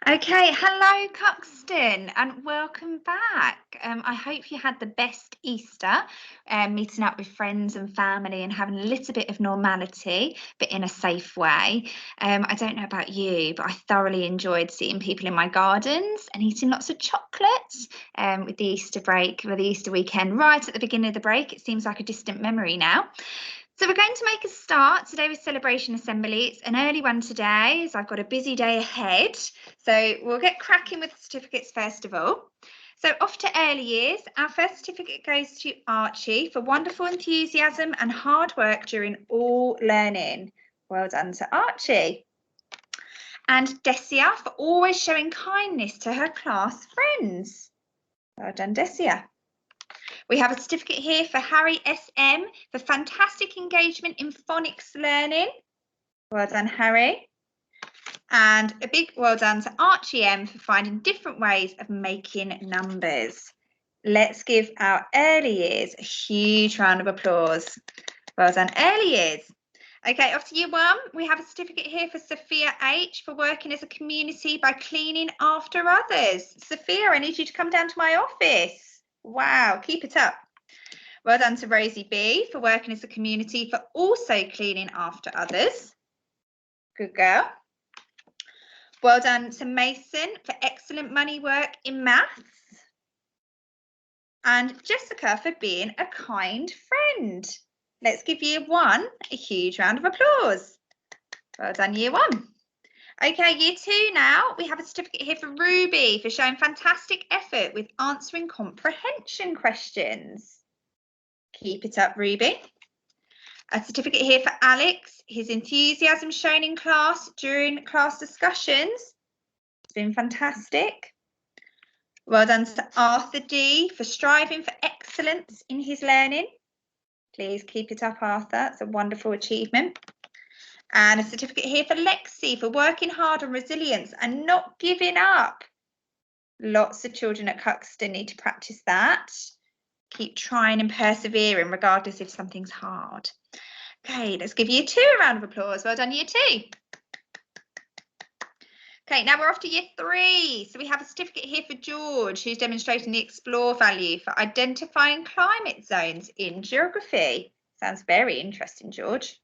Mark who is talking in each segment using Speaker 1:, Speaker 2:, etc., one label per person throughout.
Speaker 1: Okay, hello Cuxton and welcome back. I hope you had the best Easter, meeting up with friends and family and having a little bit of normality, but in a safe way. I don't know about you, but I thoroughly enjoyed seeing people in my gardens and eating lots of chocolates with the Easter break, or the Easter weekend, right at the beginning of the break. It seems like a distant memory now. So we're going to make a start today with Celebration Assembly. It's an early one today, as I've got a busy day ahead. So we'll get cracking with the certificates first of all. So off to early years, our first certificate goes to Archie for wonderful enthusiasm and hard work during all learning. Well done to Archie. And Desia for always showing kindness to her class friends. Well done, Desia. We have a certificate here for Harry SM for fantastic engagement in phonics learning. Well done, Harry. And a big well done to Archie M for finding different ways of making numbers. Let's give our early years a huge round of applause. Well done, early years. Okay, off to year one. We have a certificate here for Sophia H for working as a community by cleaning after others. Sophia, I need you to come down to my office. Wow, keep it up. Well done to Rosie B for working as a community for also cleaning after others. Good girl. Well done to Mason for excellent money work in maths. And Jessica for being a kind friend. Let's give year one a huge round of applause. Well done, year one. Okay, year two now. We have a certificate here for Ruby for showing fantastic effort with answering comprehension questions. Keep it up, Ruby. A certificate here for Alex, his enthusiasm shown in class during class discussions. It's been fantastic. Well done to Arthur D for striving for excellence in his learning. Please keep it up, Arthur. It's a wonderful achievement. And a certificate here for Lexi for working hard on resilience and not giving up. Lots of children at Cuxton need to practice that. Keep trying and persevering regardless if something's hard. Okay, let's give year two a round of applause. Well done, year two. Okay, now we're off to year three. So we have a certificate here for George, who's demonstrating the explore value for identifying climate zones in geography. Sounds very interesting, George.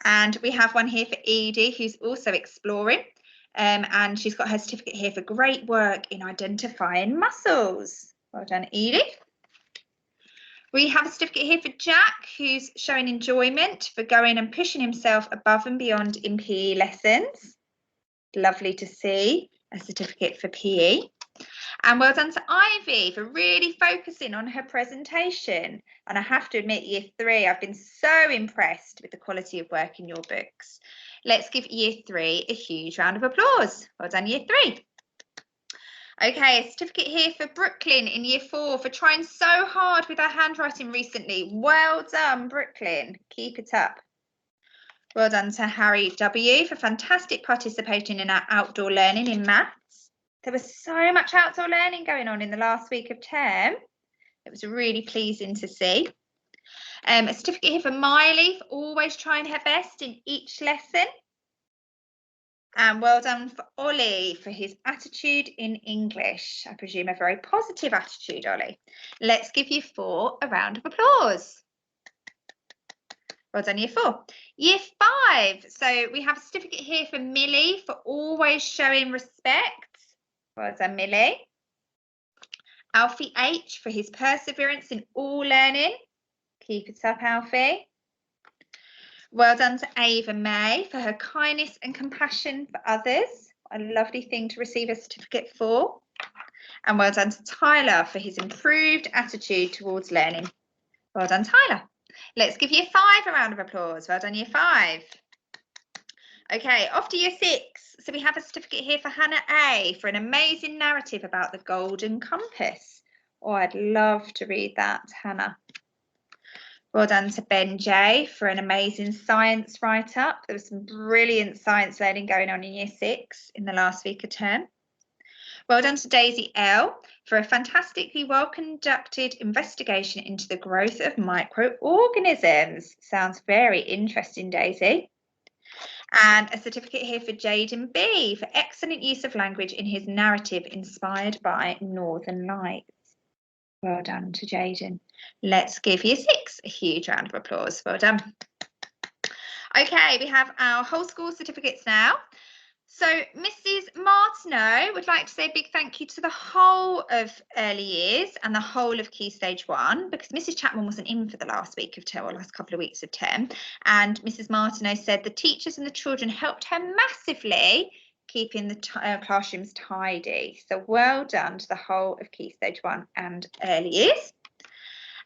Speaker 1: And we have one here for Edie, who's also exploring. And she's got her certificate here for great work in identifying mussels. Well done, Edie. We have a certificate here for Jack, who's showing enjoyment for going and pushing himself above and beyond in PE lessons. Lovely to see a certificate for PE. And well done to Ivy for really focusing on her presentation. And I have to admit, year three, I've been so impressed with the quality of work in your books. Let's give year three a huge round of applause. Well done, year three. Okay, a certificate here for Brooklyn in year four for trying so hard with her handwriting recently. Well done, Brooklyn. Keep it up. Well done to Harry W for fantastic participating in our outdoor learning in maths. There was so much outdoor learning going on in the last week of term. It was really pleasing to see. A certificate here for Miley for always trying her best in each lesson. And well done for Ollie for his attitude in English. I presume a very positive attitude, Ollie. Let's give year four a round of applause. Well done, year four. Year five. So we have a certificate here for Millie for always showing respect. Well done, Millie. Alfie H for his perseverance in all learning. Keep it up, Alfie. Well done to Ava May for her kindness and compassion for others. A lovely thing to receive a certificate for. And well done to Tyler for his improved attitude towards learning. Well done, Tyler. Let's give year five a round of applause. Well done, year five. Okay, off to year six. So we have a certificate here for Hannah A for an amazing narrative about the Golden Compass. Oh, I'd love to read that, Hannah. Well done to Ben J for an amazing science write-up. There was some brilliant science learning going on in year six in the last week of term. Well done to Daisy L for a fantastically well-conducted investigation into the growth of microorganisms. Sounds very interesting, Daisy. And a certificate here for Jaden B for excellent use of language in his narrative inspired by Northern Lights. Well done to Jaden. Let's give Year 6 a huge round of applause. Well done. Okay, we have our whole school certificates now. So Mrs. Martineau would like to say a big thank you to the whole of early years and the whole of Key Stage 1, because Mrs. Chapman wasn't in for the last week of term, or last couple of weeks of term. And Mrs. Martineau said the teachers and the children helped her massively keeping the classrooms tidy. So well done to the whole of Key Stage 1 and early years.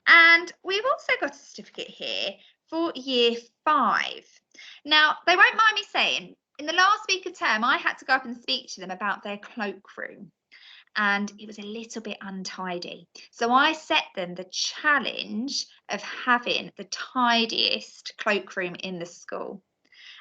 Speaker 1: And we've also got a certificate here for Year 5. Now, they won't mind me saying, in the last week of term, I had to go up and speak to them about their cloakroom, and it was a little bit untidy. So I set them the challenge of having the tidiest cloakroom in the school.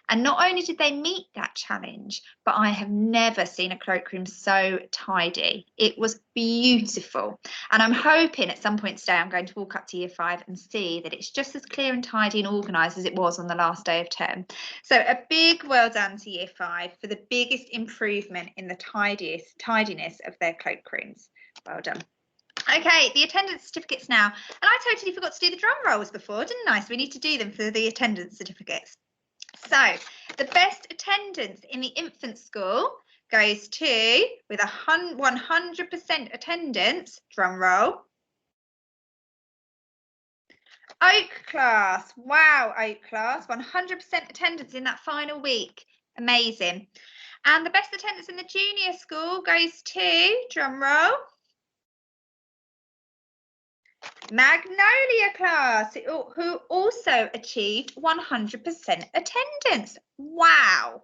Speaker 1: And not only did they meet that challenge, but I have never seen a cloakroom so tidy. It was beautiful. And I'm hoping at some point today I'm going to walk up to Year 5 and see that it's just as clear and tidy and organised as it was on the last day of term. So a big well done to Year 5 for the biggest improvement in the tidiness of their cloakrooms. Well done. Okay, the attendance certificates now. And I totally forgot to do the drum rolls before, didn't I? So we need to do them for the attendance certificates. So the best attendance in the infant school goes to, with 100% attendance, drum roll, Oak class. Wow, Oak class, 100% attendance in that final week. Amazing. And the best attendance in the junior school goes to, drum roll, Magnolia class, who also achieved 100% attendance. Wow.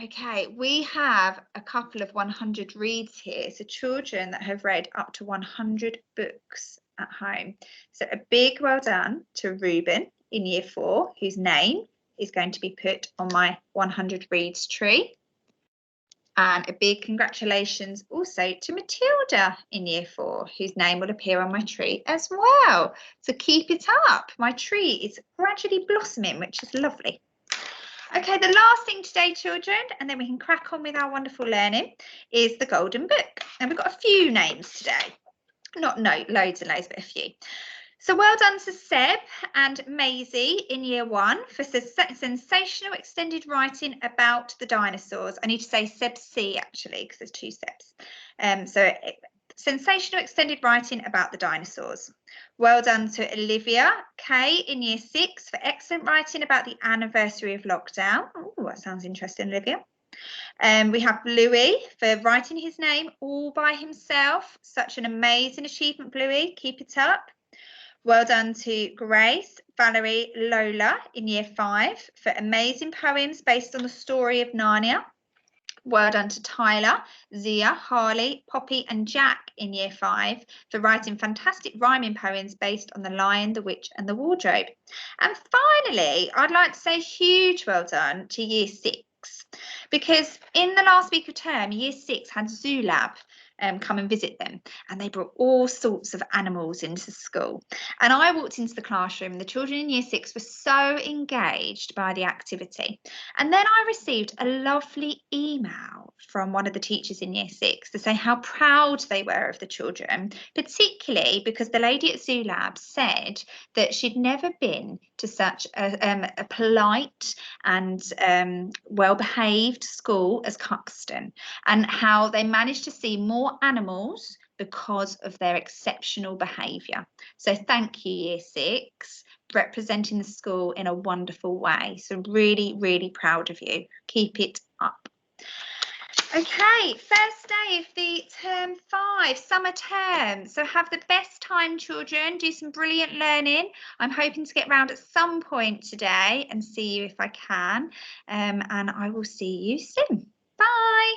Speaker 1: Okay, we have a couple of 100 reads here. So children that have read up to 100 books at home. So a big well done to Ruben in Year 4, whose name is going to be put on my 100 reads tree. And a big congratulations also to Matilda in Year 4, whose name will appear on my tree as well. So keep it up. My tree is gradually blossoming, which is lovely. Okay, the last thing today, children, and then we can crack on with our wonderful learning, is the Golden Book. And we've got a few names today. Not loads and loads, but a few. So well done to Seb and Maisie in Year 1 for sensational extended writing about the dinosaurs. I need to say Seb C actually, because there's 2 Sebs. So sensational extended writing about the dinosaurs. Well done to Olivia K in Year 6 for excellent writing about the anniversary of lockdown. Oh, that sounds interesting, Olivia. We have Bluey for writing his name all by himself. Such an amazing achievement, Bluey. Keep it up. Well done to Grace, Valerie, Lola in Year 5 for amazing poems based on the story of Narnia. Well done to Tyler, Zia, Harley, Poppy and Jack in Year 5 for writing fantastic rhyming poems based on The Lion, the Witch and the Wardrobe. And finally, I'd like to say a huge well done to Year 6, because in the last week of term, Year 6 had Zoo Lab come and visit them, and they brought all sorts of animals into school. And I walked into the classroom, and the children in Year 6 were so engaged by the activity. And then I received a lovely email from one of the teachers in Year 6 to say how proud they were of the children, particularly because the lady at Zoo Lab said that she'd never been to such a polite and well-behaved school as Cuxton, and how they managed to see more animals because of their exceptional behaviour. So thank you, Year 6, representing the school in a wonderful way. So really, really proud of you. Keep it up. Okay, first day of the term 5, summer term. So have the best time, children. Do some brilliant learning. I'm hoping to get round at some point today and see you if I can. And I will see you soon. Bye.